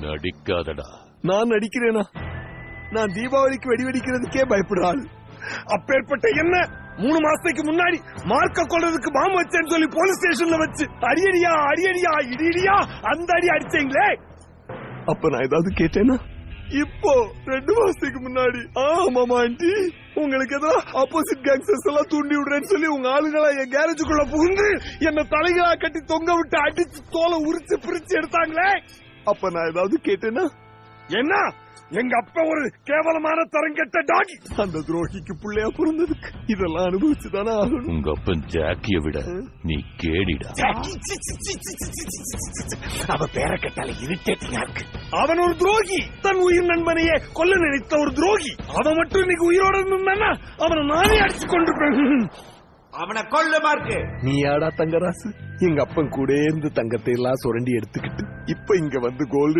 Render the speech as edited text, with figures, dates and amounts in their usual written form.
நடிக்காதடா. நான் நடிக்கிறேனா? நான் தீபாவளிக்கு வெடி வெடிக்கிறதுக்கே பயப்படுறாள். அப்பேற்பட்ட என்ன 3 மாசத்துக்கு முன்னாடி மார்க்க கொள்றதுக்கு பாம்பு வச்சேன்னு சொல்லி போலீஸ் ஸ்டேஷன்ல வச்சு அடியடியா அடியடியா இடியடியா அந்த அடி அடிச்சீங்களே. அப்ப நான் ஏதாவது கேட்டேனா? இப்போ 2 மாசத்துக்கு முன்னாடி ஆமாமா ஆண்டி உங்களுக்கு ஏதோ ஆப்போசிட் கேங்ஸ்டர்ஸ் எல்லாம் தூண்டி விடுறேன்னு சொல்லி உங்க ஆளுங்களா என் கேரேஜுக்குள்ள புகுந்து என்ன தலைகளா கட்டி தொங்க விட்டு அடிச்சு தோலை உரிச்சு பிரிச்சு எடுத்தாங்களே. அப்ப நான் ஏதாவது கேட்டேனா? என்ன எங்க அப்பா ஒரு கேவலமான தரங்கெட்ட டாகி, அந்த துரோகிக்கு பிள்ளையா பிறந்ததுக்கு இதெல்லாம் அனுபவிச்சுதானே ஆகணும். உங்க அப்பன் ஜாக்கிய விட நீ கேடிடா. அவ பேர கேட்டால இரிட்டேட்டிங்கா இருக்கு. அவன் ஒரு துரோகி, தன் உயிர் நண்பனையே கொல்ல நினைத்த ஒரு துரோகி. அவன் மட்டும் இன்னைக்கு உயிரோட இருந்தானா அவனை நானே அடிச்சு கொண்டிருப்பேன். அவனை கொல்ல மார்க்கு. நீ யாடா தங்கராசு எங்க அப்பன் கூட இருந்து தங்கத்தை எல்லாம் சுரண்டி எடுத்துக்கிட்டு இப்ப இங்க வந்து கோல்டு